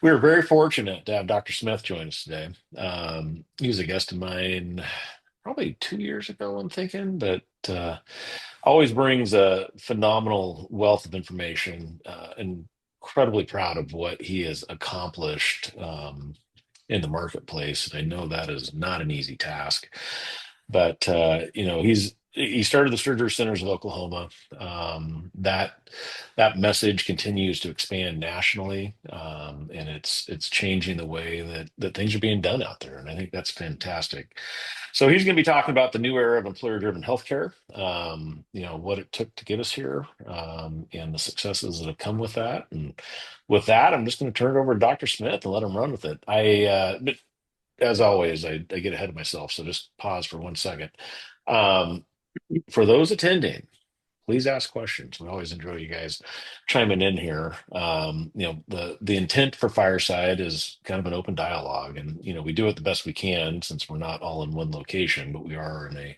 We were very fortunate to have Dr. Smith join us today. He was a guest of mine probably 2 years ago, I'm thinking, but always brings a phenomenal wealth of information. And incredibly proud of what he has accomplished in the marketplace. And I know that is not an easy task, but he started the Surgery Centers of Oklahoma. That message continues to expand nationally, and it's changing the way that things are being done out there, and I think that's fantastic. So he's going to be talking about the new era of employer-driven healthcare, what it took to get us here, and the successes that have come with that. And with that, I'm just going to turn it over to Dr. Smith and let him run with it. But as always, I get ahead of myself, so just pause for 1 second. Um, for those attending, please ask questions. We always enjoy you guys chiming in here. The intent for Fireside is kind of an open dialogue, and we do it the best we can since we're not all in one location, but we are in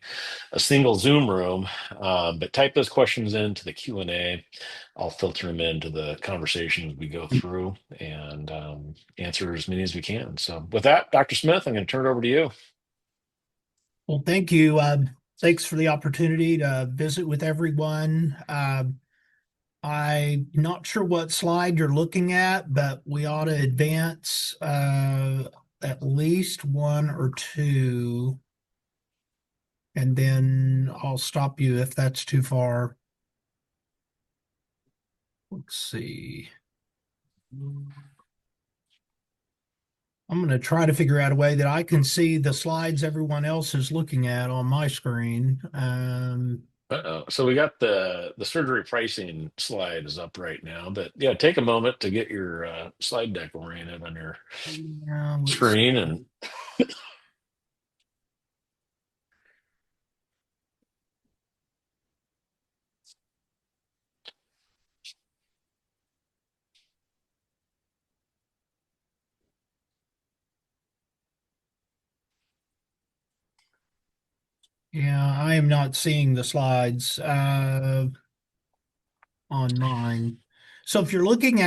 a single Zoom room. But type those questions into the Q&A. I'll filter them into the conversation as we go through and answer as many as we can. So with that, Dr. Smith, I'm going to turn it over to you. Well, thank you. Thanks for the opportunity to visit with everyone. I'm not sure what slide you're looking at, but we ought to advance at least one or two, and then I'll stop you if that's too far. Let's see. I'm going to try to figure out a way that I can see the slides everyone else is looking at on my screen. Uh-oh. So we got the surgery pricing slide is up right now, but yeah, take a moment to get your slide deck oriented on your Let's screen. And Yeah, I am not seeing the slides on mine. So um, if you're looking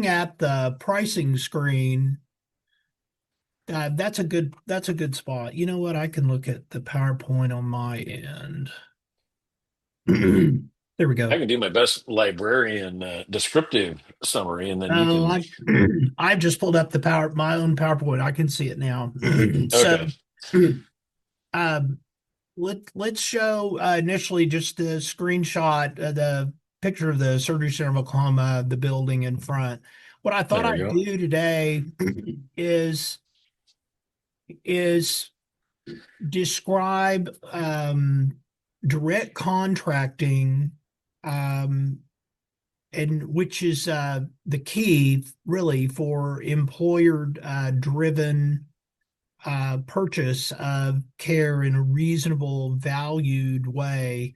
at the pricing screen, that's a good spot. You know what? I can look at the PowerPoint on my end. There we I go. can do my best librarian descriptive summary, and then you Oh, can. I've just pulled up my own PowerPoint. I can see it now. So, Okay. um, let's show initially just the screenshot, the picture of the Surgery Center of Oklahoma, the building in front. What I thought There we I'd go. do today is is describe direct contracting, um, and which is the key really for employer driven purchase of care in a reasonable, valued way.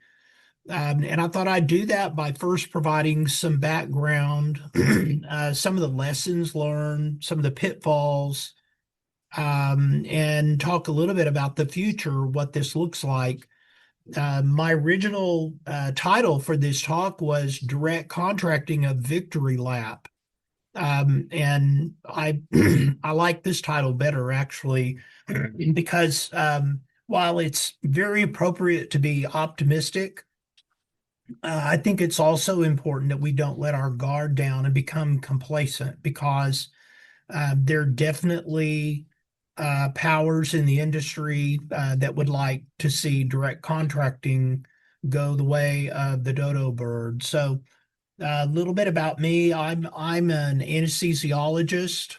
And I thought I'd do that by first providing some background, some of the lessons learned, some of the pitfalls, and talk a little bit about the future, what this looks like. My original title for this talk was Direct Contracting, a Victory Lap. And I I like this title better actually because while it's very appropriate to be optimistic, I think it's also important that we don't let our guard down and become complacent because there are definitely powers in the industry that would like to see direct contracting go the way of the dodo bird. So a little bit about me. I'm an anesthesiologist.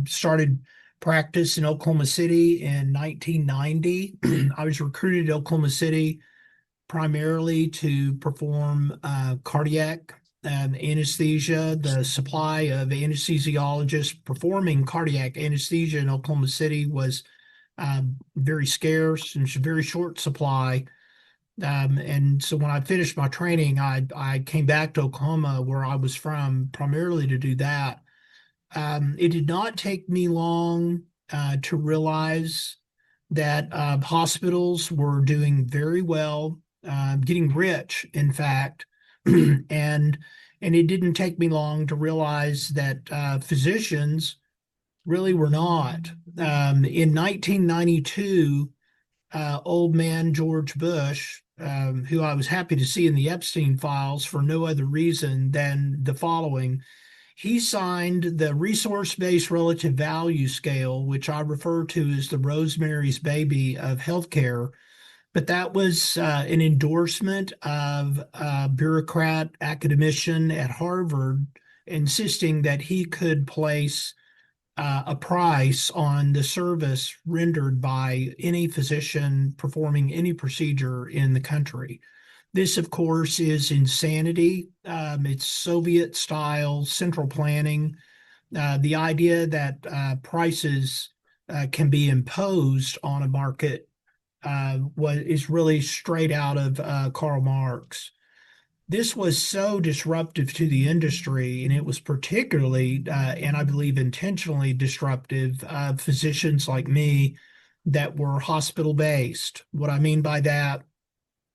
Started practice in Oklahoma City in 1990. I was recruited to Oklahoma City primarily to perform cardiac anesthesia. The supply of anesthesiologists performing cardiac anesthesia in Oklahoma City was very scarce and it's a very short supply. And so when I finished my training, I came back to Oklahoma, where I was from, primarily to do that. It did not take me long to realize that hospitals were doing very well, getting rich, in fact, and And it didn't take me long to realize that physicians really were not. In 1992, old man George Bush, who I was happy to see in the Epstein files for no other reason than the following. He signed the resource-based relative value scale, which I refer to as the Rosemary's Baby of healthcare. But that was an endorsement of a bureaucrat academician at Harvard insisting that he could place a price on the service rendered by any physician performing any procedure in the country. This, of course, is insanity. It's Soviet style central planning. The idea that prices can be imposed on a market is really straight out of Karl Marx. This was so disruptive to the industry, and it was particularly, and I believe intentionally disruptive of physicians like me that were hospital based. What I mean by that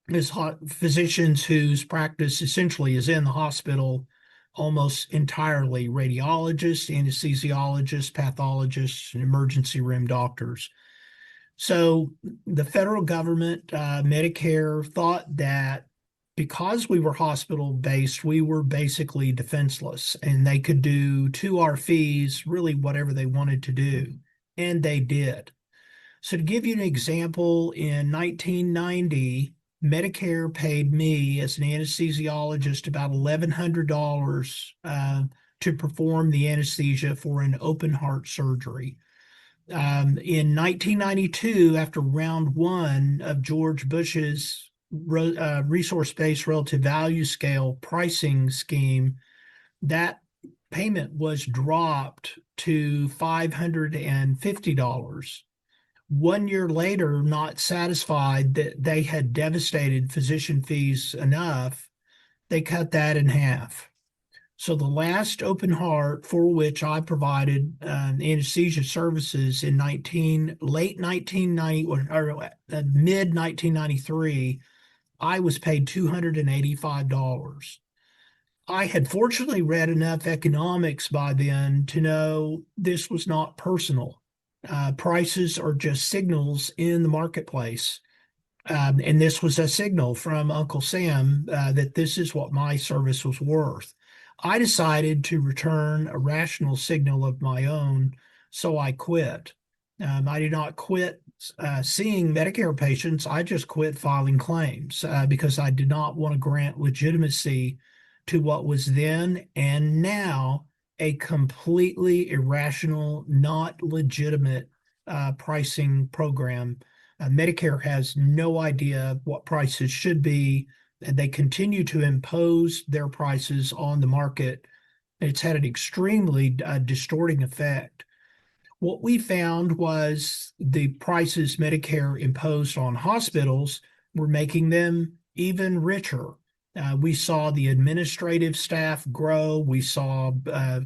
is physicians whose practice essentially is in the hospital, almost entirely radiologists, anesthesiologists, pathologists, and emergency room doctors. So the federal government, Medicare, thought that because we were hospital based, we were basically defenseless and they could do to our fees really whatever they wanted to do. And they did. So, to give you an example, in 1990, Medicare paid me as an anesthesiologist about $1,100 to perform the anesthesia for an open heart surgery. In 1992, after round one of George Bush's resource-based relative value scale pricing scheme, that payment was dropped to $550. 1 year later, not satisfied that they had devastated physician fees enough, they cut that in half. So the last open heart for which I provided anesthesia services in late 1990 or mid 1993, I was paid $285. I had fortunately read enough economics by then to know this was not personal. Prices are just signals in the marketplace. And this was a signal from Uncle Sam that this is what my service was worth. I decided to return a rational signal of my own, so I quit. I did not quit seeing Medicare patients. I just quit filing claims because I did not want to grant legitimacy to what was then and now a completely irrational, not legitimate pricing program. Medicare has no idea what prices should be, and they continue to impose their prices on the market. It's had an extremely distorting effect. What we found was the prices Medicare imposed on hospitals were making them even richer. We saw the administrative staff grow. We saw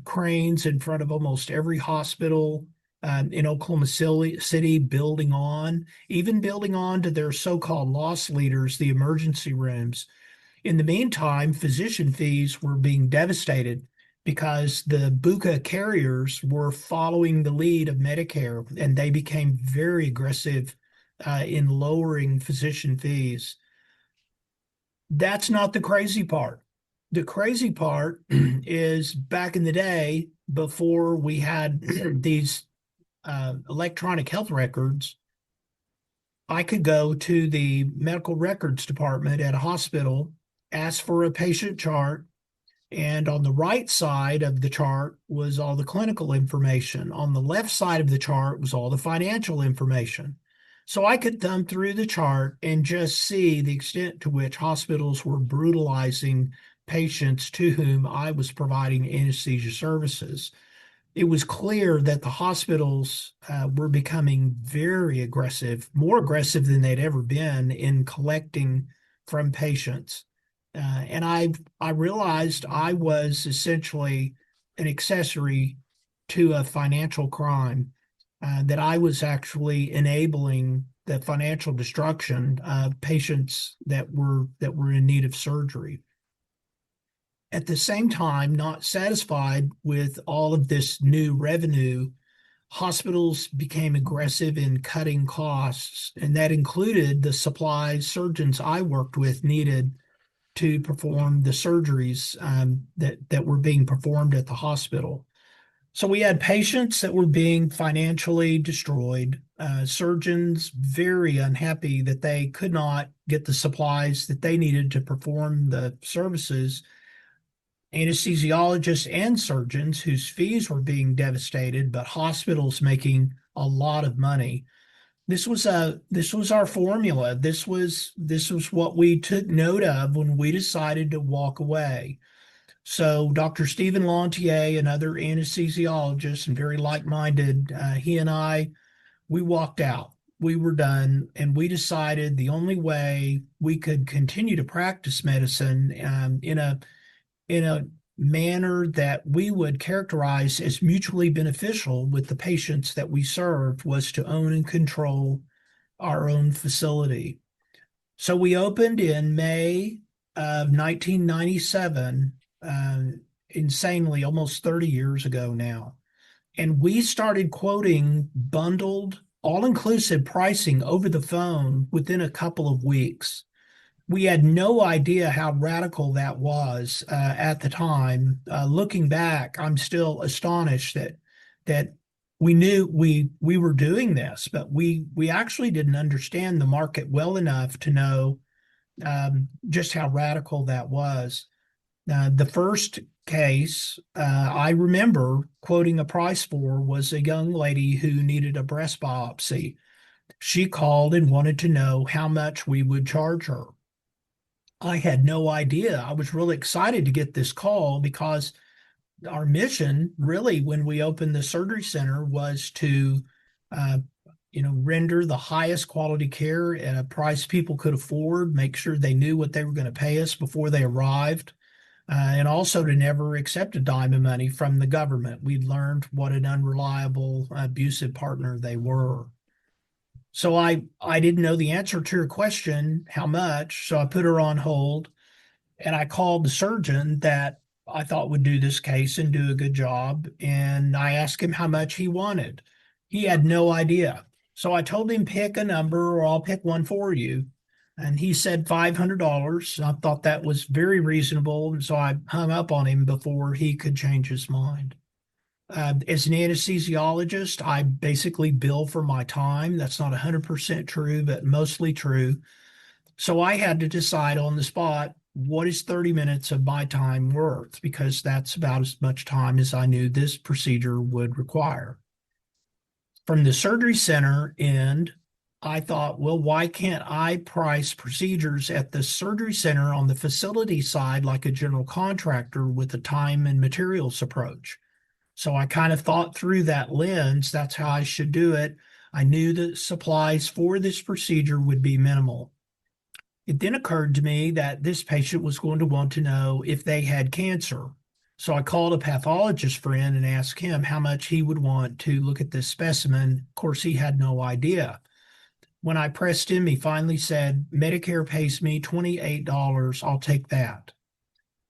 cranes in front of almost every hospital in Oklahoma City even building on to their so-called loss leaders, the emergency rooms. In the meantime, physician fees were being devastated because the BUCA carriers were following the lead of Medicare, and they became very aggressive in lowering physician fees. That's not the crazy part. The crazy part is back in the day, before we had these electronic health records, I could go to the medical records department at a hospital, ask for a patient chart, and on the right side of the chart was all the clinical information. On the left side of the chart was all the financial information. So I could thumb through the chart and just see the extent to which hospitals were brutalizing patients to whom I was providing anesthesia services. It was clear that the hospitals were becoming very aggressive, more aggressive than they'd ever been in collecting from patients. And I realized I was essentially an accessory to a financial crime, that I was actually enabling the financial destruction of patients that were in need of surgery. at the same time, not satisfied with all of this new revenue, hospitals became aggressive in cutting costs, and that included the supplies surgeons I worked with needed to perform the surgeries that were being performed at the hospital. So we had patients that were being financially destroyed, surgeons very unhappy that they could not get the supplies that they needed to perform the services, anesthesiologists and surgeons whose fees were being devastated, but hospitals making a lot of money. This was our formula. This was what we took note of when we decided to walk away. So Dr. Stephen Lantier, another anesthesiologist and very like-minded, he and I, we walked out. We were done, and we decided the only way we could continue to practice medicine in a manner that we would characterize as mutually beneficial with the patients that we served was to own and control our own facility. So we opened in May of 1997, insanely almost 30 years ago now. And we started quoting bundled, all inclusive pricing over the phone within a couple of weeks. We had no idea how radical that was at the time. Looking back, I'm still astonished that we knew we were doing this, but we actually didn't understand the market well enough to know just how radical that was. The first case I remember quoting a price for was a young lady who needed a breast biopsy. She called and wanted to know how much we would charge her. I had no idea. I was really excited to get this call because our mission, really, when we opened the surgery center, was to, uh, render the highest quality care at a price people could afford, make sure they knew what they were going to pay us before they arrived, and also to never accept a dime of money from the government. We'd learned what an unreliable, abusive partner they were. So I didn't know the answer to her question, how much. So I put her on hold and I called the surgeon that I thought would do this case and do a good job. And I asked him how much he wanted. He had no idea. So I told him, pick a number or I'll pick one for you. And he said $500. I thought that was very reasonable. And so I hung up on him before he could change his mind. As an anesthesiologist, I basically bill for my time. That's not 100% true, but mostly true. So I had to decide on the spot, what is 30 minutes of my time worth? Because that's about as much time as I knew this procedure would require. From the surgery center end, I thought, well, why can't I price procedures at the surgery center on the facility side like a general contractor with a time and materials approach? So I kind of thought through that lens. That's how I should do it. I knew that supplies for this procedure would be minimal. It then occurred to me that this patient was going to want to know if they had cancer. So I called a pathologist friend and asked him how much he would want to look at this specimen. Of course, he had no idea. When I pressed him, he finally said, Medicare pays me $28. I'll take that.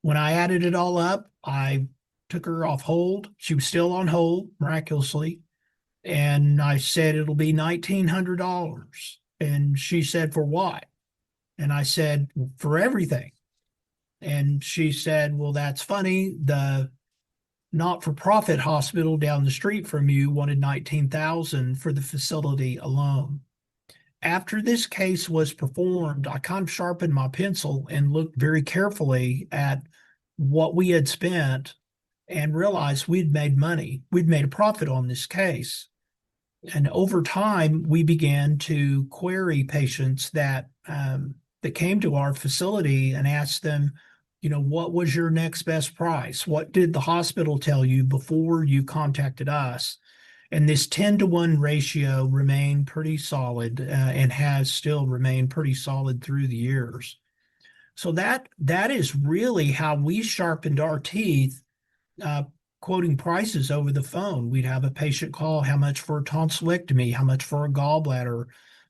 When I added it all up, I took her off hold. She was still on hold, miraculously. And I said, it'll be $1,900. And she said, for what? And I said, for everything. And she said, well, that's funny. The not-for-profit hospital down the street from you wanted $19,000 for the facility alone. After this case was performed, I kind of sharpened my pencil and looked very carefully at what we had spent and realized we'd made money. We'd made a profit on this case. And over time, we began to query patients that came to our facility and asked them, what was your next best price? What did the hospital tell you before you contacted us? And this 10-to-1 ratio remained pretty solid and has still remained pretty solid through the years. So that is really how we sharpened our teeth, uh, quoting prices over the phone. We'd have a patient call, how much for a tonsillectomy, how much for a gallbladder,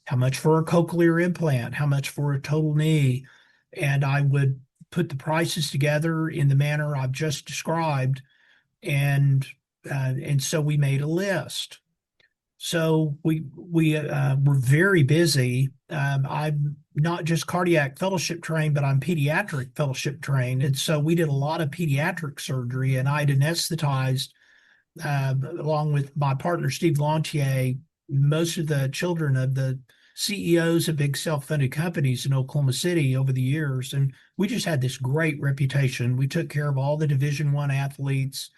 how much for a cochlear implant, how much for a total knee. And I would put the prices together in the manner I've just described, and so we made a list. So we were very busy. I'm not just cardiac fellowship trained, but I'm pediatric fellowship trained, and so we did a lot of pediatric surgery, and I'd anesthetized along with my partner Steve Lantier, most of the children of the CEOs of big self-funded companies in Oklahoma City over the years, and we just had this great reputation. We took care of all the Division I athletes.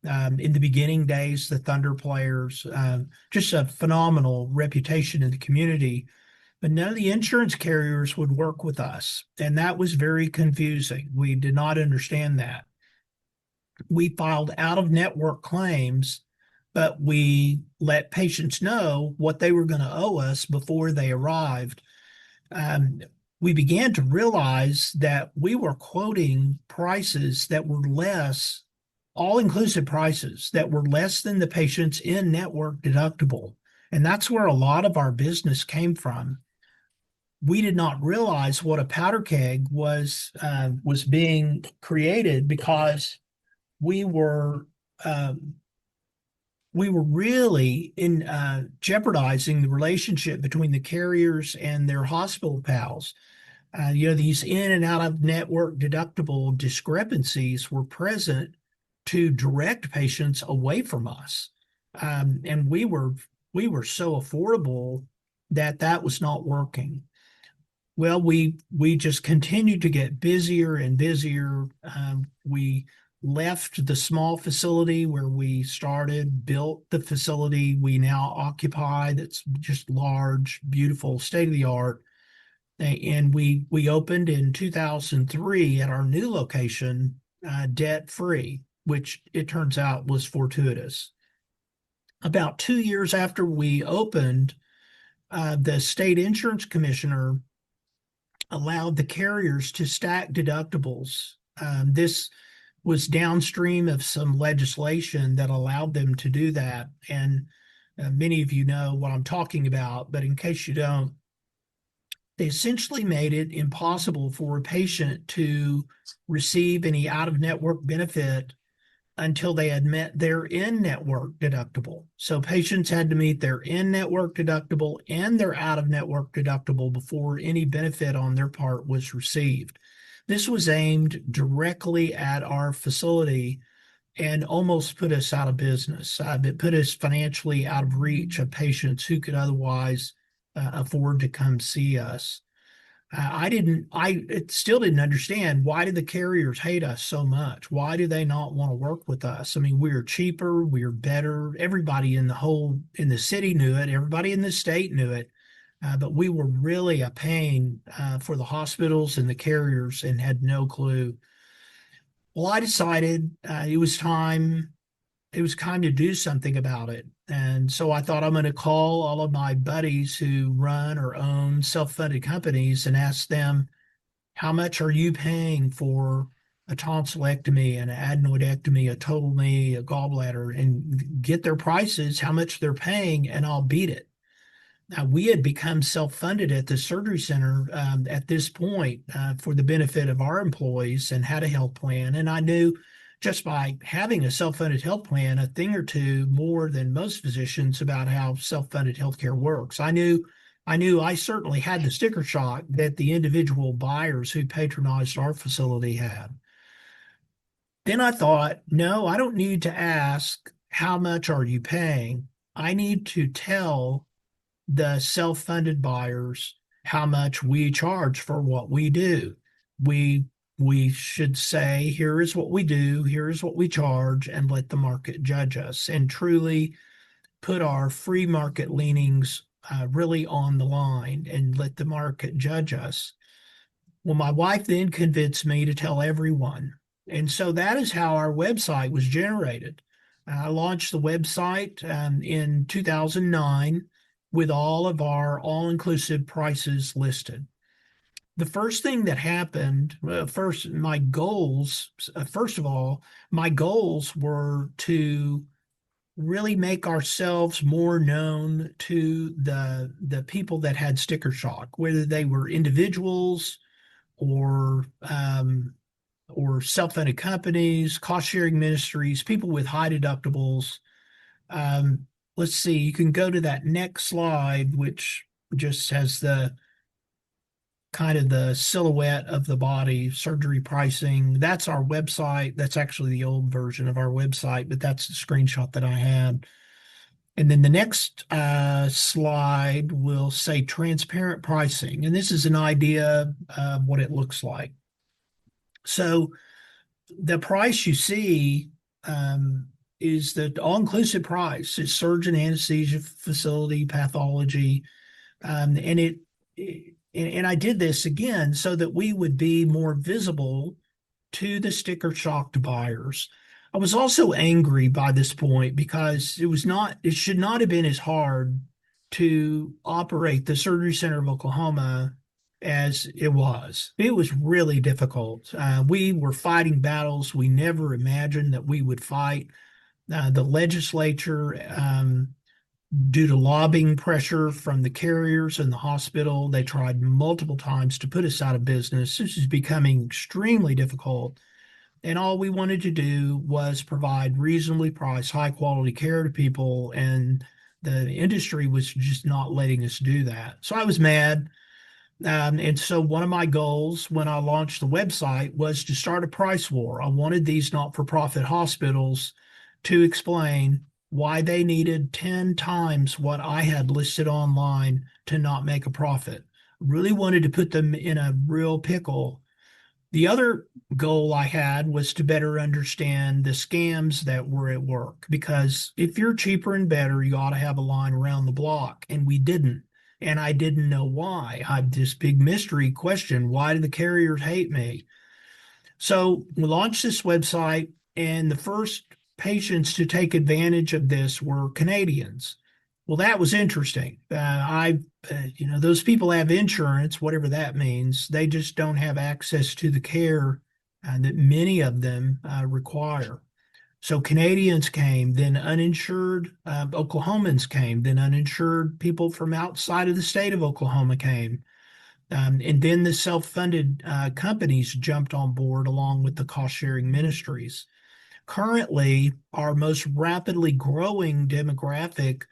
In the beginning days, the Thunder players, just a phenomenal reputation in the community. But none of the insurance carriers would work with us. And that was very confusing. We did not understand that. We filed out of network claims, but we let patients know what they were going to owe us before they arrived. Um, we began to realize that we were quoting prices that were less, all inclusive prices that were less than the patient's in network deductible. And that's where a lot of our business came from. We did not realize what a powder keg was being created because we were um, we were really in jeopardizing the relationship between the carriers and their hospital pals. These in and out of network deductible discrepancies were present to direct patients away from us, and we were so affordable that that was not working. Well, we just continued to get busier and busier. We left the small facility where we started, built the facility we now occupy that's just large, beautiful, state of the art. And we opened in 2003 at our new location, debt free, which it turns out was fortuitous. About 2 years after we opened, the state insurance commissioner allowed the carriers to stack deductibles. This was downstream of some legislation that allowed them to do that. And many of you know what I'm talking about, but in case you don't, they essentially made it impossible for a patient to receive any out of network benefit until they had met their in network deductible. So patients had to meet their in network deductible and their out of network deductible before any benefit on their part was received. This was aimed directly at our facility and almost put us out of business. It put us financially out of reach of patients who could otherwise afford to come see us. I still didn't understand, why did the carriers hate us so much? Why do they not want to work with us? I mean, we're cheaper, we're better. Everybody in the city knew it. Everybody in the state knew it. But we were really a pain for the hospitals and the carriers and had no clue. Well, I decided it was time to do something about it. And so I thought, I'm going to call all of my buddies who run or own self-funded companies and ask them, how much are you paying for a tonsillectomy, an adenoidectomy, a total knee, a gallbladder, and get their prices, how much they're paying, and I'll beat it. Now, we had become self-funded at the surgery center at this point for the benefit of our employees and had a health plan. And I knew just by having a self-funded health plan a thing or two more than most physicians about how self-funded healthcare works. I knew I certainly had the sticker shock that the individual buyers who patronized our facility had. Then I thought, no, I don't need to ask, how much are you paying? I need to tell the self-funded buyers how much we charge for what we do. We we should say, here is what we do, here is what we charge, and let the market judge us, and truly put our free market leanings really on the line and let the market judge us. Well, my wife then convinced me to tell everyone. And so that is how our website was generated. I launched the website in 2009 with all of our all-inclusive prices listed. The first thing that happened, first of all, my goals were to really make ourselves more known to the people that had sticker shock, whether they were individuals or or self-funded companies, cost-sharing ministries, people with high deductibles. Um, let's see, you can go to that next slide, which just has the kind of the silhouette of the body, surgery pricing. That's our website. That's actually the old version of our website, but that's the screenshot that I had. And then the next slide will say transparent pricing. And this is an idea of what it looks like. So the price you see is the all-inclusive price. It's surgeon, anesthesia facility, pathology, and and I did this again so that we would be more visible to the sticker shocked buyers. I was also angry by this point because it should not have been as hard to operate the Surgery Center of Oklahoma as it was. It was really difficult. We were fighting battles we never imagined that we would fight. The legislature, due to lobbying pressure from the carriers and the hospital, they tried multiple times to put us out of business. This is becoming extremely difficult. And all we wanted to do was provide reasonably priced, high quality care to people. And the industry was just not letting us do that. So I was mad. And so one of my goals when I launched the website was to start a price war. I wanted these not-for-profit hospitals to explain why they needed 10 times what I had listed online to not make a profit. Really wanted to put them in a real pickle. The other goal I had was to better understand the scams that were at work, because if you're cheaper and better, you ought to have a line around the block, and we didn't. And I didn't know why. I had this big mystery question: why do the carriers hate me? So we launched this website, and the first patients to take advantage of this were Canadians. Well, that was interesting. Those people have insurance, whatever that means. They just don't have access to the care that many of them require. So Canadians came, then uninsured Oklahomans came, then uninsured people from outside of the state of Oklahoma came. And then the self-funded companies jumped on board along with the cost-sharing ministries. Currently, our most rapidly growing demographic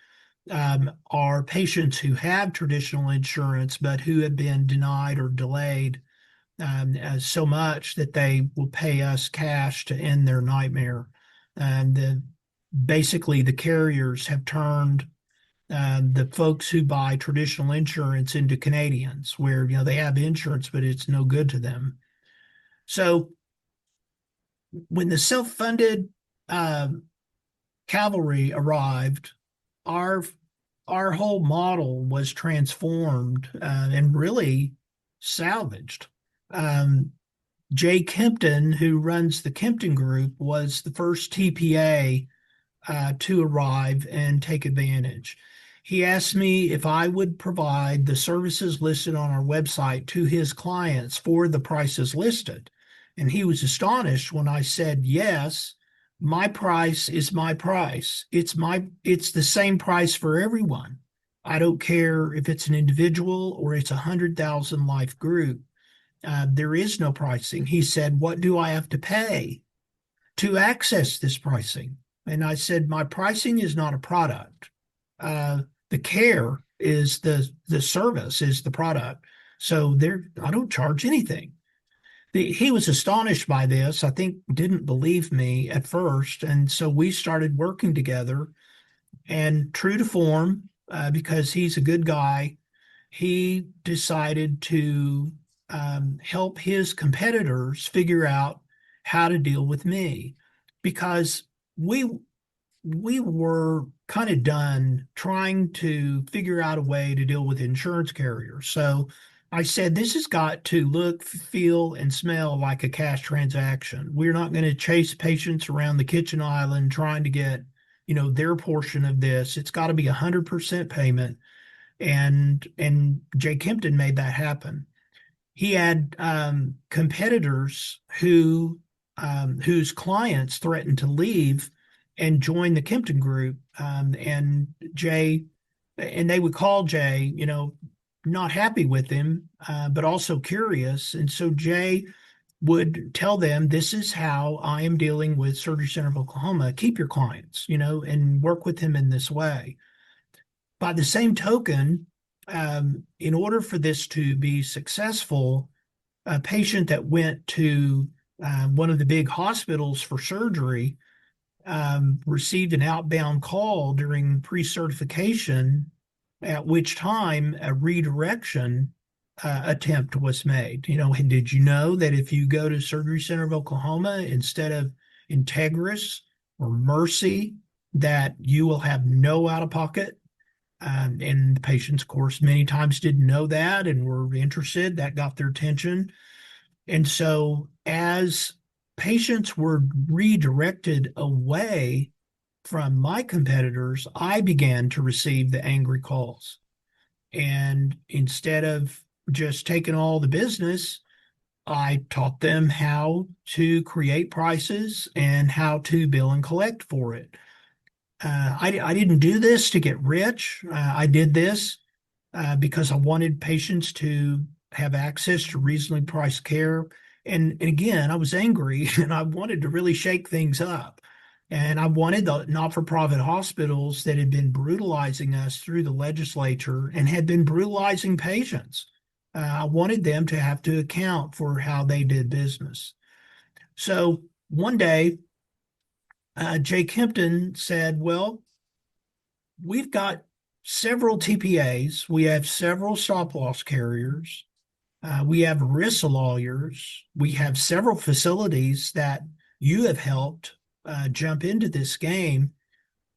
are patients who have traditional insurance but who have been denied or delayed so much that they will pay us cash to end their nightmare. Basically, the carriers have turned the folks who buy traditional insurance into Canadians, where they have insurance but it's no good to them. So when the self-funded uh, cavalry arrived, our our whole model was transformed and really salvaged. Um, Jay Kempton, who runs the Kempton Group, was the first TPA to arrive and take advantage. He asked me if I would provide the services listed on our website to his clients for the prices listed. And he was astonished when I said, yes, my price is my price. It's the same price for everyone. I don't care if it's an individual or it's 100,000 life group. There is no pricing. He said, what do I have to pay to access this pricing? And I said, my pricing is not a product. The care is the service is the product. So I don't charge anything. He was astonished by this. I think didn't believe me at first. And so we started working together, and true to form, because he's a good guy, he decided to help his competitors figure out how to deal with me, because we we were kind of done trying to figure out a way to deal with insurance carriers. So I said, this has got to look, feel, and smell like a cash transaction. We're not going to chase patients around the kitchen island trying to get, their portion of this. It's got to be 100% payment. And Jay Kempton made that happen. He had competitors whose clients threatened to leave and join the Kempton Group. And they would call Jay, not happy with him, but also curious. And so Jay would tell them, this is how I am dealing with Surgery Center of Oklahoma. Keep your clients, and work with them in this way. By the same token, in order for this to be successful, a patient that went to one of the big hospitals for surgery received an outbound call during pre-certification, at which time a redirection attempt was made. And did you know that if you go to Surgery Center of Oklahoma instead of Integris or Mercy, that you will have no out of pocket? And the patients, of course, many times didn't know that and were interested. That got their attention. And so, as patients were redirected away from my competitors, I began to receive the angry calls. And instead of just taking all the business, I taught them how to create prices and how to bill and collect for it. I didn't do this to get rich. I did this because I wanted patients to have access to reasonably priced care. And again, I was angry and I wanted to really shake things up. And I wanted the not for profit hospitals that had been brutalizing us through the legislature and had been brutalizing patients. I wanted them to have to account for how they did business. So one day, Jay Kempton said, well, we've got several TPAs, we have several stop loss carriers, we have ERISA lawyers, we have several facilities that you have helped jump into this game.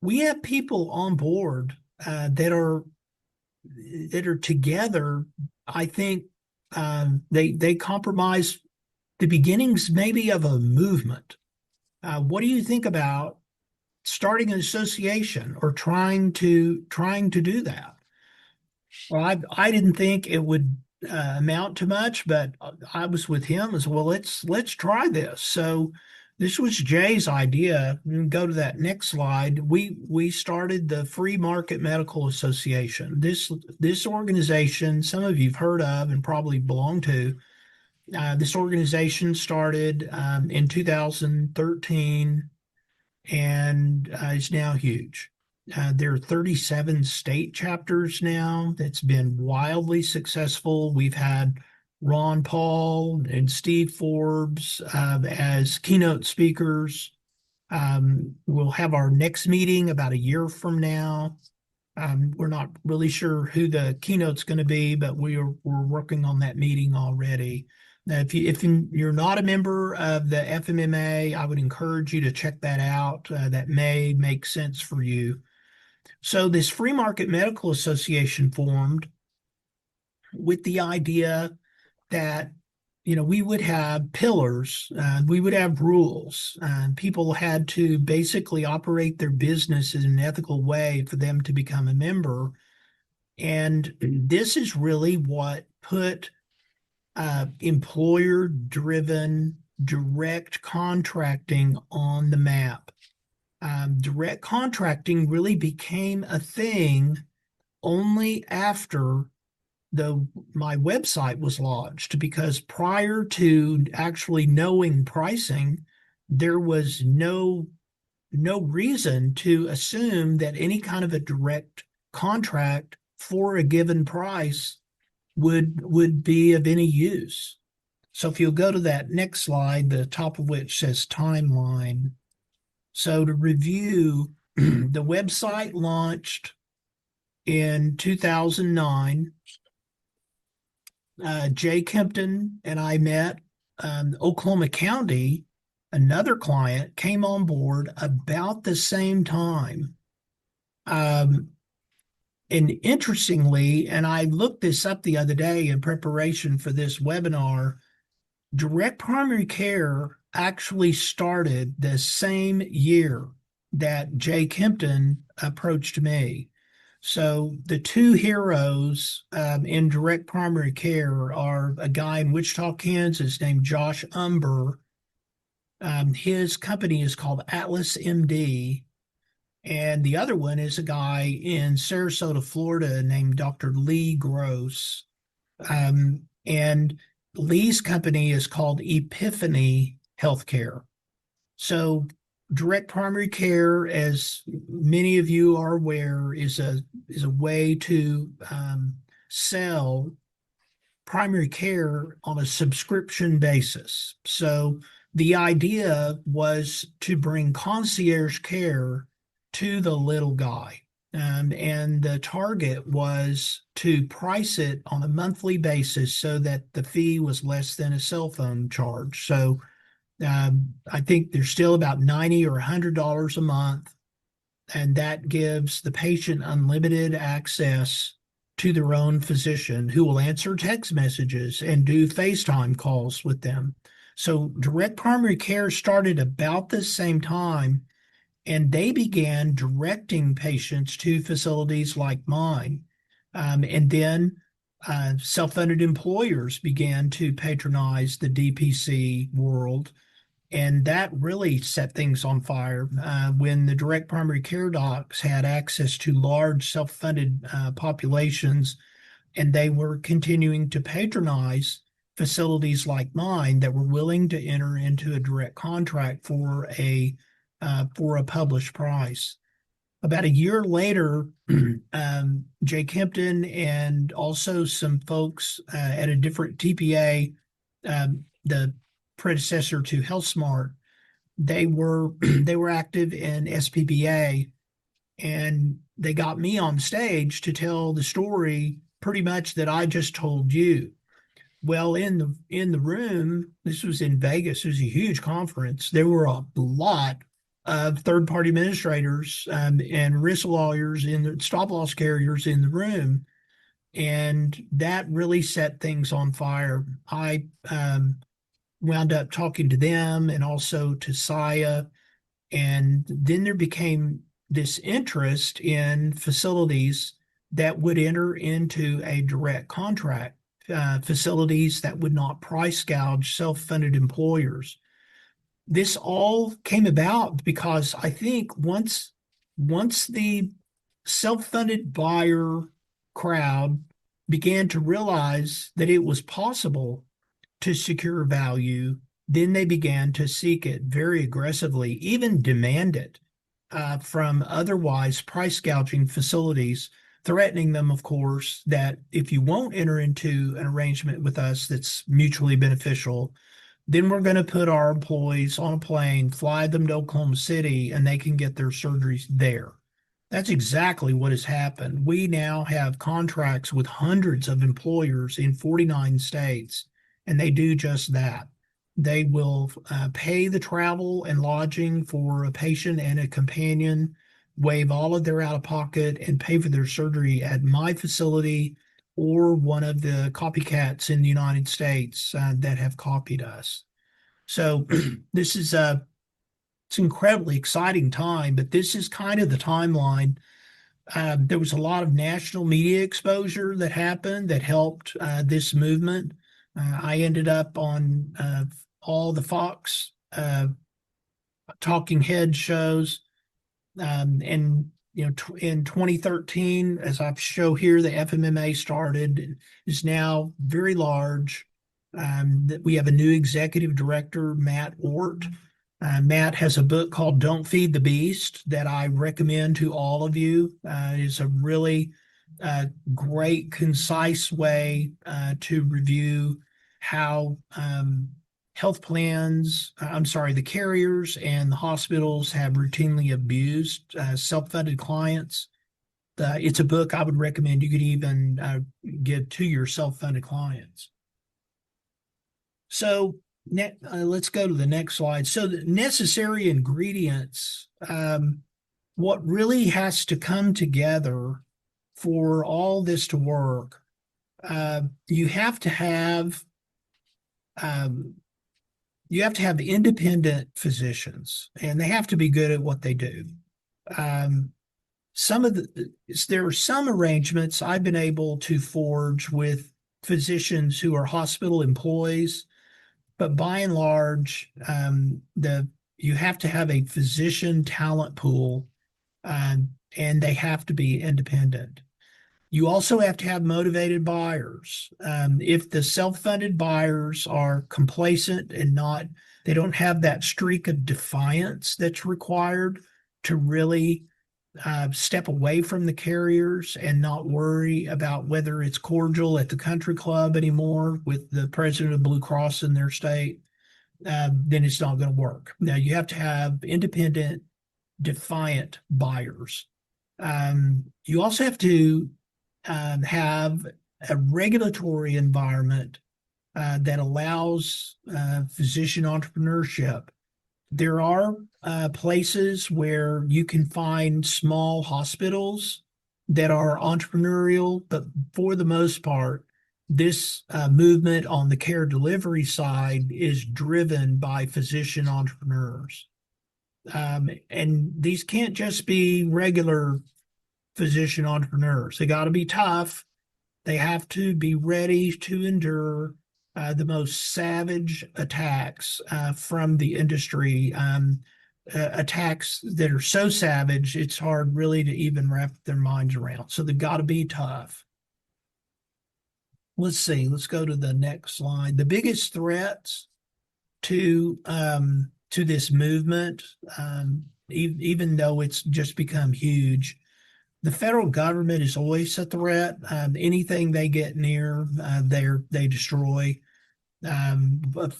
We have people on board that are together. I think they compromise the beginnings maybe of a movement. What do you think about starting an association or trying to do that? Well, I didn't think it would amount to much, but I was with him as well. Let's try this. So this was Jay's idea. We can go to that next slide. We started the Free Market Medical Association. This organization, some of you've heard of and probably belong to. This organization started in 2013 and is now huge. There are 37 state chapters now. That's been wildly successful. We've had Ron Paul and Steve Forbes as keynote speakers. We'll have our next meeting about a year from now. We're not really sure who the keynote's going to be, but we're working on that meeting already. Now, if you're not a member of the FMMA, I would encourage you to check that out. That may make sense for you. So this Free Market Medical Association formed with the idea that we would have pillars, we would have rules. People had to basically operate their business in an ethical way for them to become a member. And this is really what put employer-driven direct contracting on the map. Direct contracting really became a thing only after my website was launched, because prior to actually knowing pricing, there was no reason to assume that any kind of a direct contract for a given price would be of any use. So if you'll go to that next slide, the top of which says timeline. So to review, the website launched in 2009. Jay Kempton and I met. Oklahoma County, another client, came on board about the same time. And interestingly, and I looked this up the other day in preparation for this webinar, direct primary care actually started the same year that Jay Kempton approached me. So the two heroes in direct primary care are a guy in Wichita, Kansas named Josh Umber. His company is called Atlas MD. And the other one is a guy in Sarasota, Florida named Dr. Lee Gross. And Lee's company is called Epiphany Healthcare. So direct primary care, as many of you are aware, is a way to sell primary care on a subscription basis. So the idea was to bring concierge care to the little guy. And the target was to price it on a monthly basis so that the fee was less than a cell phone charge. So I think there's still about 90 or $100 a month, and that gives the patient unlimited access to their own physician who will answer text messages and do FaceTime calls with them. So direct primary care started about the same time, and they began directing patients to facilities like mine. And then self-funded employers began to patronize the DPC world, and that really set things on fire when the direct primary care docs had access to large self-funded populations, and they were continuing to patronize facilities like mine that were willing to enter into a direct contract for a published price. About a year later, Jay Kempton and also some folks at a different TPA, the predecessor to HealthSmart, they were active in SPBA, and they got me on stage to tell the story pretty much that I just told you. Well, in the room, this was in Vegas. It was a huge conference. There were a lot of third-party administrators and risk lawyers in the stop loss carriers in the room, and that really set things on fire. I wound up talking to them and also to Saya, and then there became this interest in facilities that would enter into a direct contract, facilities that would not price gouge self-funded employers. This all came about because I think once the self-funded buyer crowd began to realize that it was possible to secure value, then they began to seek it very aggressively, even demand it from otherwise price gouging facilities, threatening them, of course, that if you won't enter into an arrangement with us that's mutually beneficial, then we're going to put our employees on a plane, fly them to Oklahoma City, and they can get their surgeries there. That's exactly what has happened. We now have contracts with hundreds of employers in 49 states, and they do just that. They will pay the travel and lodging for a patient and a companion, waive all of their out of pocket, and pay for their surgery at my facility or one of the copycats in the United States that have copied us. So this is it's an incredibly exciting time, but this is kind of the timeline. There was a lot of national media exposure that happened that helped this movement. I ended up on all the Fox talking head shows. And in 2013, as I show here, the FMMA started and is now very large. That we have a new executive director, Matt Ort. Matt has a book called "Don't Feed the Beast" that I recommend to all of you. It's a really great, concise way to review how health plans, I'm sorry, the carriers and the hospitals have routinely abused self-funded clients. It's a book I would recommend you could even give to your self-funded clients. So let's go to the next slide. So the necessary ingredients, what really has to come together for all this to work, you have to have independent physicians, and they have to be good at what they do. Um, there are some arrangements I've been able to forge with physicians who are hospital employees, but by and large, you have to have a physician talent pool, and they have to be independent. You also have to have motivated buyers. If the self-funded buyers are complacent and not, they don't have that streak of defiance that's required to really step away from the carriers and not worry about whether it's cordial at the country club anymore with the president of Blue Cross in their state, then it's not going to work. Now, you have to have independent, defiant buyers. You also have to have a regulatory environment that allows physician entrepreneurship. There are places where you can find small hospitals that are entrepreneurial, but for the most part, this movement on the care delivery side is driven by physician entrepreneurs. And these can't just be regular physician entrepreneurs. They got to be tough. They have to be ready to endure the most savage attacks from the industry, attacks that are so savage, it's hard really to even wrap their minds around. So they've got to be tough. Let's see. Let's go to the next slide. The biggest threats to this movement, even though it's just become huge, the federal government is always a threat. Anything they get near, they destroy. A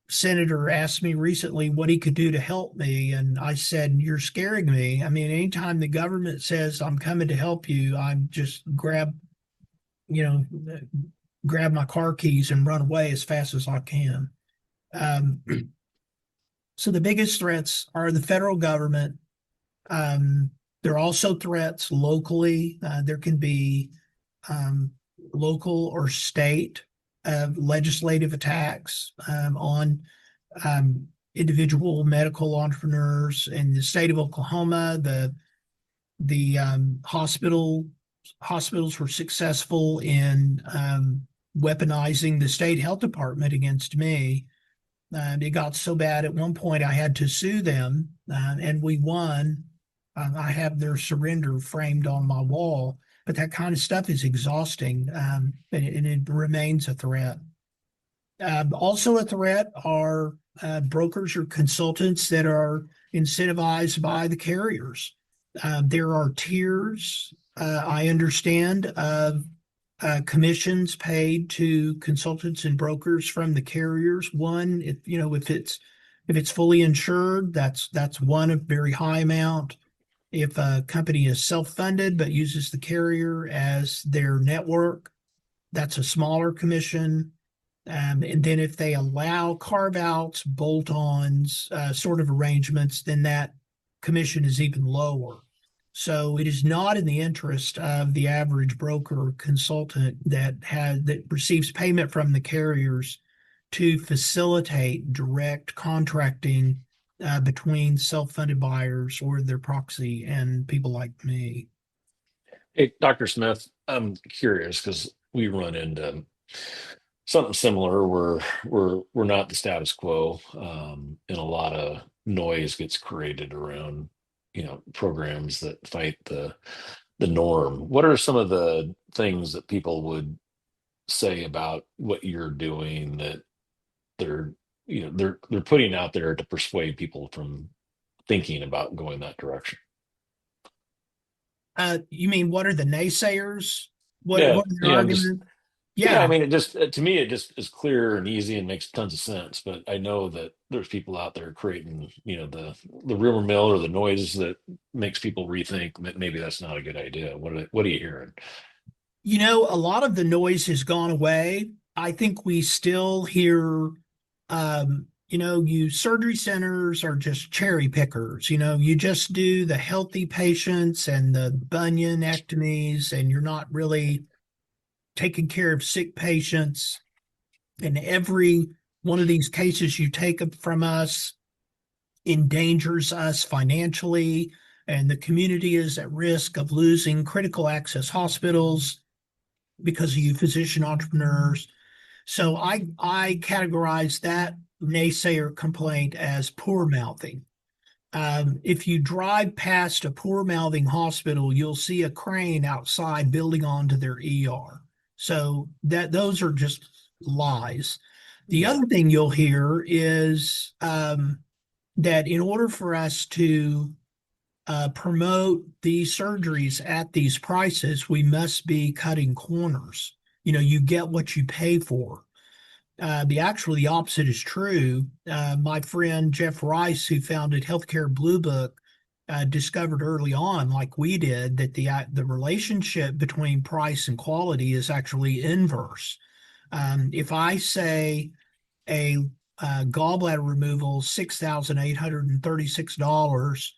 senator asked me recently what he could do to help me, and I said, "You're scaring me." I mean, anytime the government says I'm coming to help you, I just you know, grab my car keys and run away as fast as I can. Um, so the biggest threats are the federal government. Um, there are also threats locally. There can be um, local or state legislative attacks on individual medical entrepreneurs. In the state of Oklahoma, the hospitals were successful in weaponizing the state health department against me. It got so bad at one point I had to sue them, and we won. I have their surrender framed on my wall, but that kind of stuff is exhausting, and it remains a threat. Also, a threat are brokers or consultants that are incentivized by the carriers. There are tiers, I understand, of commissions paid to consultants and brokers from the carriers. One, if it's fully insured, that's one a very high amount. If a company is self-funded but uses the carrier as their network, that's a smaller commission. And then if they allow carve-outs, bolt-ons, sort of arrangements, then that commission is even lower. So it is not in the interest of the average broker or consultant that receives payment from the carriers to facilitate direct contracting between self-funded buyers or their proxy and people like me. Hey, Dr. Smith, I'm curious because we run into something similar where we're not the status quo, and a lot of noise gets created around, programs that fight the norm. What are some of the things that people would say about what you're doing that they're they're putting out there to persuade people from thinking about going that direction? You mean what are the naysayers? Yeah, What are their just arguments? yeah. I Yeah, mean, it just to me, it just is clear and easy and makes tons of sense. But I know that there's people out there creating, the rumor mill or the noise that makes people rethink that maybe that's not a good idea. What are you hearing? a lot of the noise has gone away. I think we still hear, you surgery centers are just cherry pickers. You just do the healthy patients and the bunionectomies, and you're not really taking care of sick patients. And every one of these cases you take up from us endangers us financially, and the community is at risk of losing critical access hospitals because of you physician entrepreneurs. So I categorize that naysayer complaint as poor mouthing. If you drive past a poor mouthing hospital, you'll see a crane outside building onto their ER. So that those are just lies. The Yeah. other thing you'll hear is that in order for us to promote these surgeries at these prices, we must be cutting corners. You get what you pay for. The opposite is true. My friend Jeff Rice, who founded Healthcare Blue Book, discovered early on, like we did, that the relationship between price and quality is actually inverse. If I say a gallbladder removal $6,836,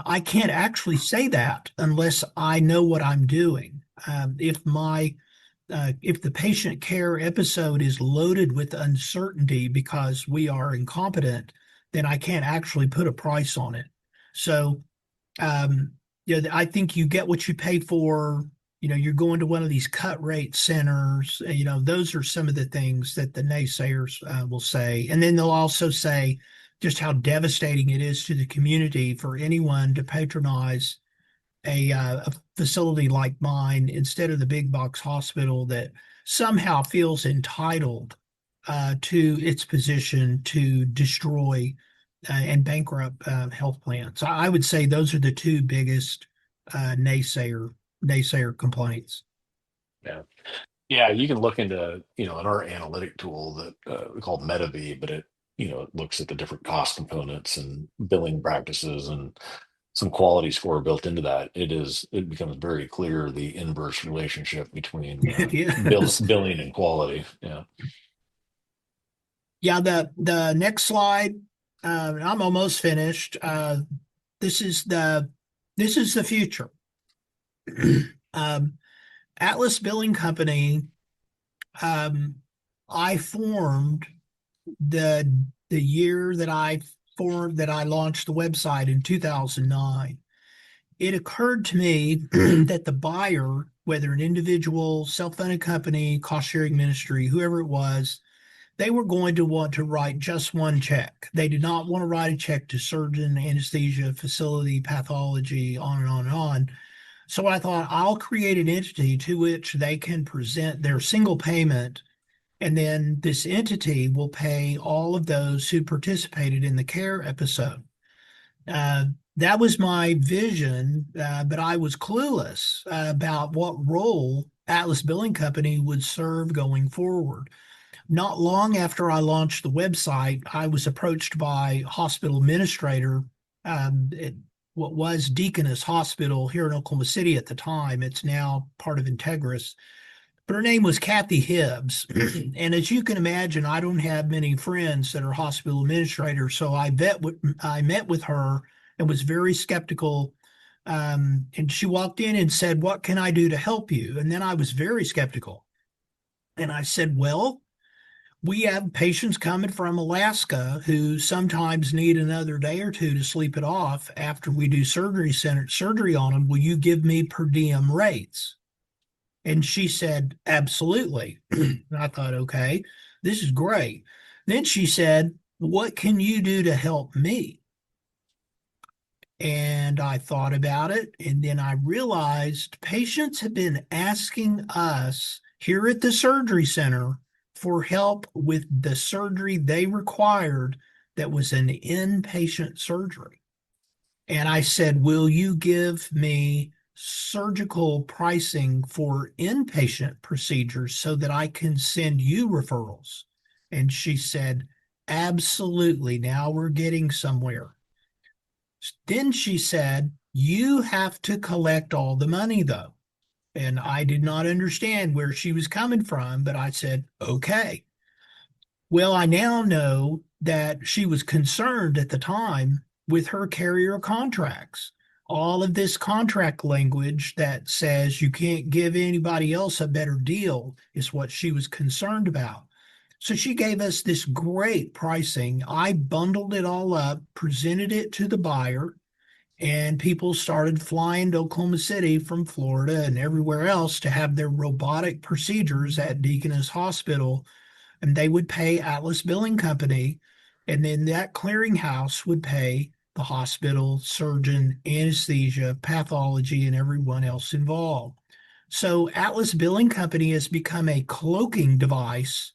I can't actually say that unless I know what I'm doing. If the patient care episode is loaded with uncertainty because we are incompetent, then I can't actually put a price on it. So, I think you get what you pay for. You're going to one of these cut rate centers. Those are some of the things that the naysayers will say. And then they'll also say just how devastating it is to the community for anyone to patronize a facility like mine instead of the big box hospital that somehow feels entitled to its position to destroy and bankrupt health plans. I would say those are the two biggest naysayer complaints. Yeah. Yeah, you can look into, in our analytic tool that we call MetaV, but it looks at the different cost components and billing practices and some quality score built into that. It becomes very clear the inverse relationship between It is. billing and quality. Yeah. Yeah, the next slide. I'm almost finished. This is the this is the future. um, Atlas Billing Company. Um, I formed the the year that I launched the website in 2009. It occurred to me that the buyer, whether an individual, self-funded company, cost-sharing ministry, whoever it was, they were going to want to write just one check. They did not want to write a check to surgeon, anesthesia, facility, pathology, on and on and on. So I thought I'll create an entity to which they can present their single payment, and then this entity will pay all of those who participated in the care episode. Uh, that was my vision, but I was clueless about what role Atlas Billing Company would serve going forward. Not long after I launched the website, I was approached by a hospital administrator at what was Deaconess Hospital here in Oklahoma City at the time. It's now part of Integris. But her name was Kathy Hibbs. And as you can imagine, I don't have many friends that are hospital administrators. So I met with her and was very skeptical. And she walked in and said, "What can I do to help you?" And then I was very skeptical. And I said, "Well, we have patients coming from Alaska who sometimes need another day or two to sleep it off after we do surgery on them. Will you give me per diem rates?" And she said, "Absolutely." And I thought, okay, this is great. Then she said, "What can you do to help me?" And I thought about it. And then I realized patients have been asking us here at the surgery center for help with the surgery they required that was an inpatient surgery. And I said, "Will you give me surgical pricing for inpatient procedures so that I can send you referrals?" And she said, "Absolutely. Now we're getting somewhere." Then she said, "You have to collect all the money, though." And I did not understand where she was coming from, but I said, "Okay." Well, I now know that she was concerned at the time with her carrier contracts. All of this contract language that says you can't give anybody else a better deal is what she was concerned about. So she gave us this great pricing. I bundled it all up, presented it to the buyer, and people started flying to Oklahoma City from Florida and everywhere else to have their robotic procedures at Deaconess Hospital, and they would pay Atlas Billing Company, and then that clearinghouse would pay the hospital, surgeon, anesthesia, pathology, and everyone else involved. So Atlas Billing Company has become a cloaking device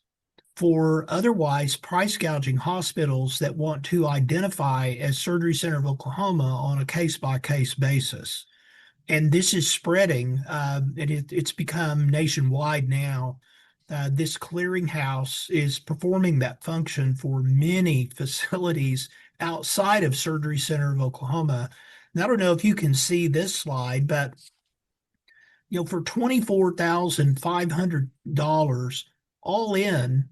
for otherwise price gouging hospitals that want to identify as Surgery Center of Oklahoma on a case by case basis. And this is spreading, and it's become nationwide now. This clearinghouse is performing that function for many facilities outside of Surgery Center of Oklahoma. And I don't know if you can see this slide, but for $24,500 all in,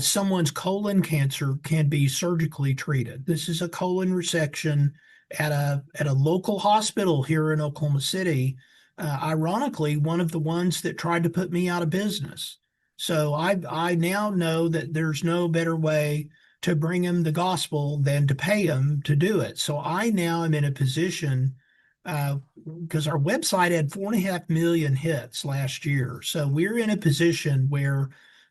someone's colon cancer can be surgically treated. This is a colon resection at a local hospital here in Oklahoma City. Ironically, one of the ones that tried to put me out of business. So I now know that there's no better way to bring him the gospel than to pay him to do it. So I now am in a position because our website had 4.5 million hits last year. So we're in a position where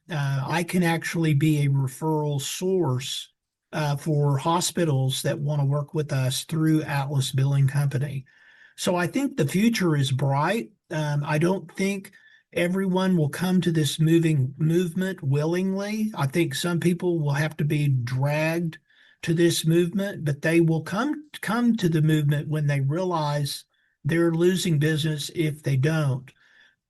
I can actually be a referral source for hospitals that want to work with us through Atlas Billing Company. So I think the future is bright. I don't think everyone will come to this movement willingly. I think some people will have to be dragged to this movement, but they will come to the movement when they realize they're losing business if they don't.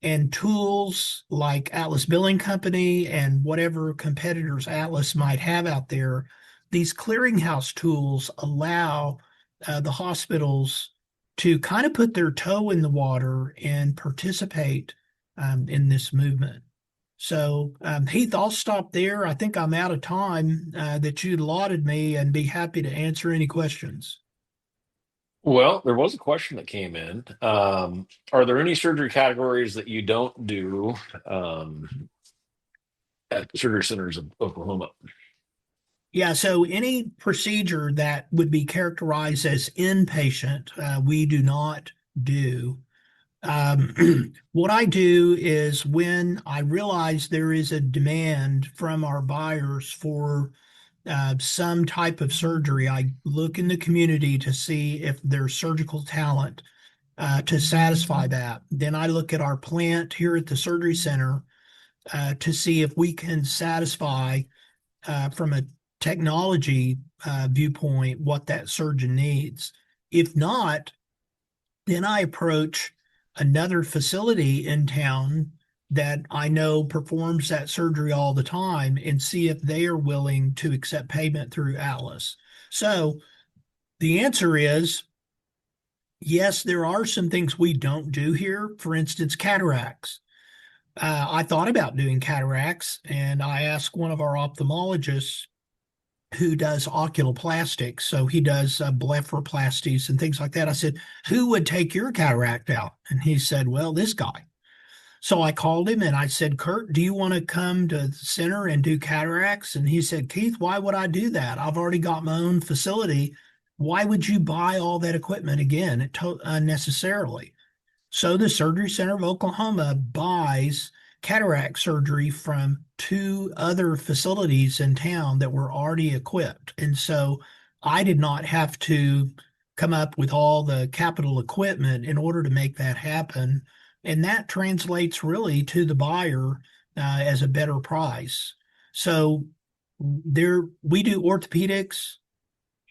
And tools like Atlas Billing Company and whatever competitors Atlas might have out there, these clearinghouse tools allow the hospitals to kind of put their toe in the water and participate in this movement. So, Heath, I'll stop there. I think I'm out of time that you'd allotted me and be happy to answer any questions. Well, there was a question that came in. Are there any surgery categories that you don't do at surgery centers of Oklahoma? Yeah, so any procedure that would be characterized as inpatient, we do not do. What I do is when I realize there is a demand from our buyers for some type of surgery, I look in the community to see if there's surgical talent to satisfy that. Then I look at our plant here at the surgery center to see if we can satisfy from a technology viewpoint what that surgeon needs. If not, then I approach another facility in town that I know performs that surgery all the time and see if they are willing to accept payment through Atlas. So the answer is yes, there are some things we don't do here. For instance, cataracts. I thought about doing cataracts and I asked one of our ophthalmologists who does oculoplastics. So he does blepharoplasties and things like that. I said, who would take your cataract out? And he said, well, this guy. So I called him and I said, Kurt, do you want to come to the center and do cataracts? And he said, Keith, why would I do that? I've already got my own facility. Why would you buy all that equipment again unnecessarily? So the Surgery Center of Oklahoma buys cataract surgery from two other facilities in town that were already equipped. And so I did not have to come up with all the capital equipment in order to make that happen. And that translates really to the buyer as a better price. So there we do orthopedics,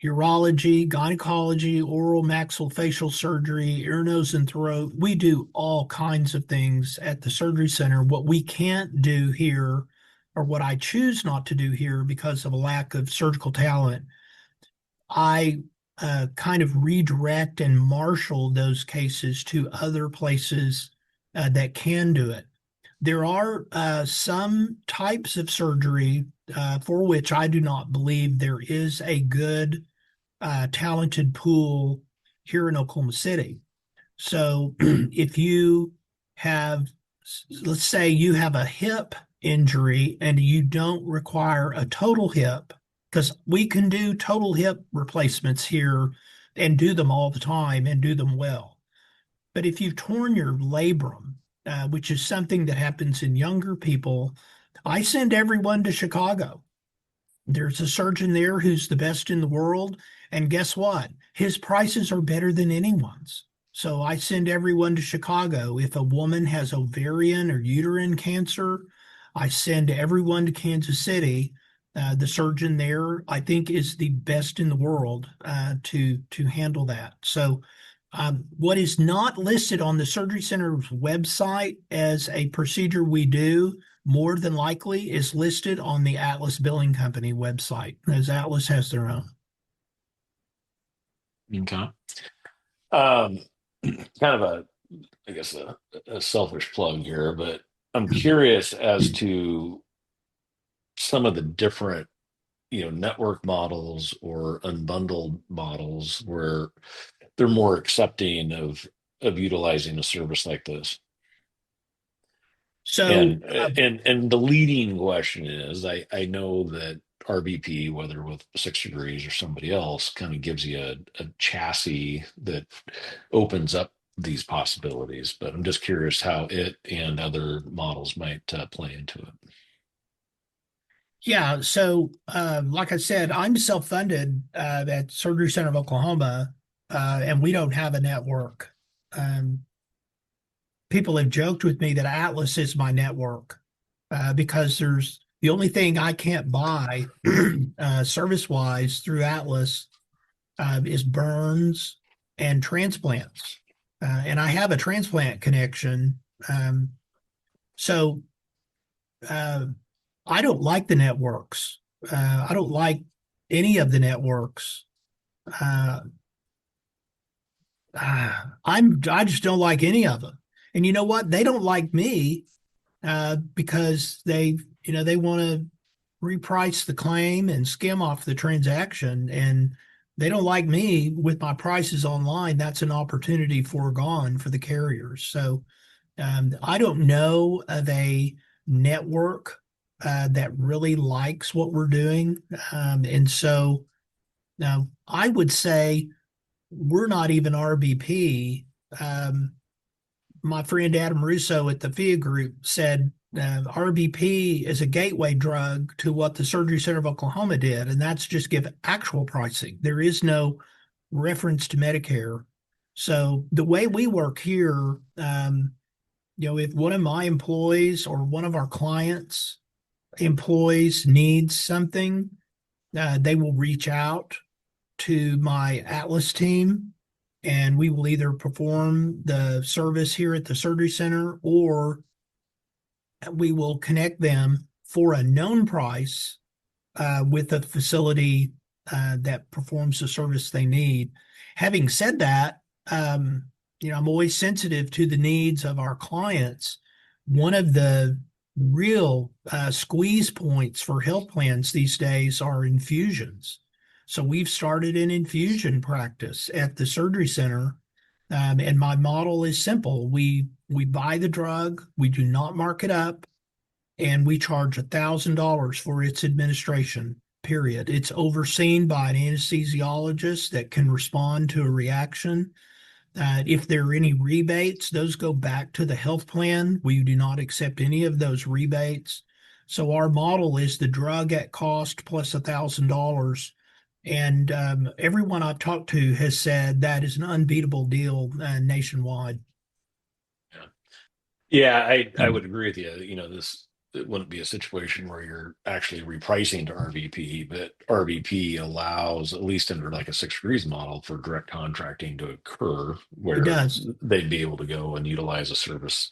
urology, gynecology, oral maxillofacial surgery, ear, nose, and throat. We do all kinds of things at the surgery center. What we can't do here, or what I choose not to do here because of a lack of surgical talent, I kind of redirect and marshal those cases to other places that can do it. There are some types of surgery for which I do not believe there is a good talented pool here in Oklahoma City. So if you have, let's say you have a hip injury and you don't require a total hip, because we can do total hip replacements here and do them all the time and do them well. But if you've torn your labrum, which is something that happens in younger people, I send everyone to Chicago. There's a surgeon there who's the best in the world, And guess what? His prices are better than anyone's. So I send everyone to Chicago. If a woman has ovarian or uterine cancer, I send everyone to Kansas City. The surgeon there, I think, is the best in the world to handle that. So, what is not listed on the Surgery Center's website as a procedure we do, more than likely, is listed on the Atlas Billing Company website, as Atlas has their own. Okay. Um, kind of I guess, a selfish plug here, but I'm curious as to some of the different, network models or unbundled models where they're more accepting of utilizing a service like this. So, And the leading question is, I know that RBP, whether with 6 Degrees or somebody else, kind of gives you a chassis that opens up these possibilities. But I'm just curious how it and other models might play into it. yeah, so like I said, I'm self-funded at Surgery Center of Oklahoma, and we don't have a network. Um, People have joked with me that Atlas is my network because there's the only thing I can't buy service-wise through Atlas is burns and transplants, and I have a transplant connection. So uh, I don't like the networks. I don't like any of the networks. Uh, I just don't like any of them. And you know what? They don't like me because they want to reprice the claim and skim off the transaction. And they don't like me with my prices online. That's an opportunity foregone for the carriers. So I don't know of a network that really likes what we're doing. And so now I would say we're not even RBP. My friend Adam Russo at the FIA Group said RBP is a gateway drug to what the Surgery Center of Oklahoma did, and that's just give actual pricing. There is no reference to Medicare. So the way we work here, if one of my employees or one of our clients employees needs something, they will reach out to my Atlas team, and we will either perform the service here at the surgery center or we will connect them for a known price with a facility that performs the service they need. Having said that, I'm always sensitive to the needs of our clients. One of the real squeeze points for health plans these days are infusions. So we've started an infusion practice at the surgery center. And my model is simple. We buy the drug, we do not mark it up, and we charge $1,000 for its administration, period. It's overseen by an anesthesiologist that can respond to a reaction. If there are any rebates, those go back to the health plan. We do not accept any of those rebates. So our model is the drug at cost plus $1,000. And everyone I've talked to has said that is an unbeatable deal nationwide. Yeah, I would agree with you. This it wouldn't be a situation where you're actually repricing to RVP, but RVP allows, at least under like a 6 Degrees model, for direct contracting to occur It where does. they'd be able to go and utilize a service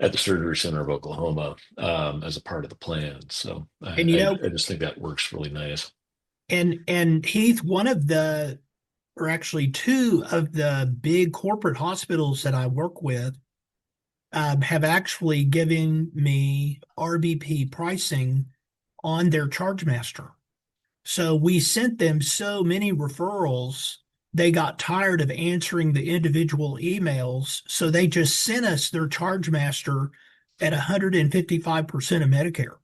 at the Surgery Center of Oklahoma as a part of the plan. So And I just think that works really nice. and Heath, one of the, or actually two of the big corporate hospitals that I work with have actually given me RBP pricing on their charge master. So we sent them so many referrals, they got tired of answering the individual emails. So they just sent us their charge master at 155% of Medicare.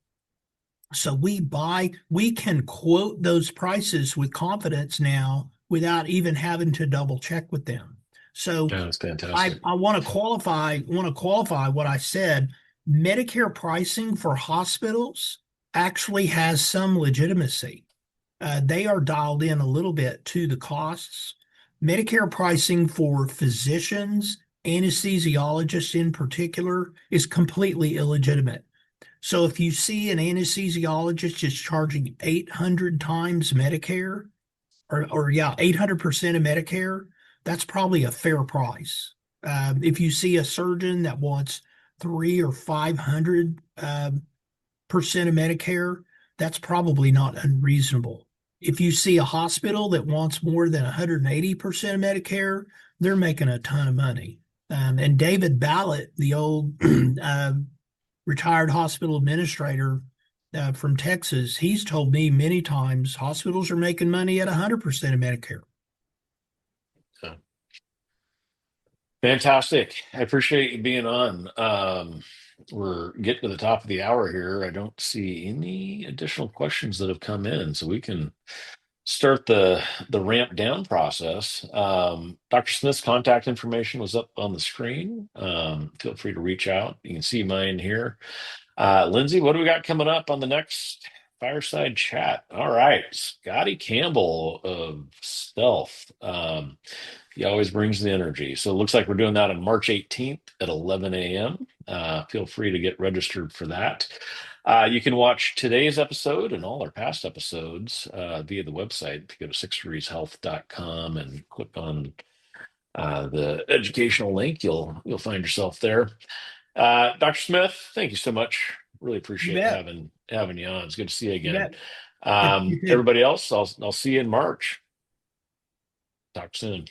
So we can quote those prices with confidence now without even having to double check with them. So Yeah, that's I, fantastic. I want to qualify what I said. Medicare pricing for hospitals actually has some legitimacy. they are dialed in a little bit to the costs. Medicare pricing for physicians, anesthesiologists in particular, is completely illegitimate. So if you see an anesthesiologist just charging 800 times Medicare, or yeah, 800% of Medicare, that's probably a fair price. If you see a surgeon that wants 300 or 500 percent of Medicare, that's probably not unreasonable. If you see a hospital that wants more than 180% of Medicare, they're making a ton of money. And David Ballot, the old retired hospital administrator from Texas, he's told me many times hospitals are making money at 100% of Medicare. So, fantastic. I appreciate you being on. We're getting to the top of the hour here. I don't see any additional questions that have come in, so we can start the ramp down process. Dr. Smith's contact information was up on the screen. Feel free to reach out. You can see mine here. Lindsay, what do we got coming up on the next fireside chat? All right, Scotty Campbell of Stealth. He always brings the energy. So it looks like we're doing that on March 18th at 11 a.m. Feel free to get registered for that. You can watch today's episode and all our past episodes via the website. If you go to sixdegreeshealth.com and click on the educational link, you'll find yourself there. Dr. Smith, thank you so much. Really You appreciate bet. having you on. It's good to see you You again. bet. Good to see you too. Everybody else, I'll see you in March. Talk soon.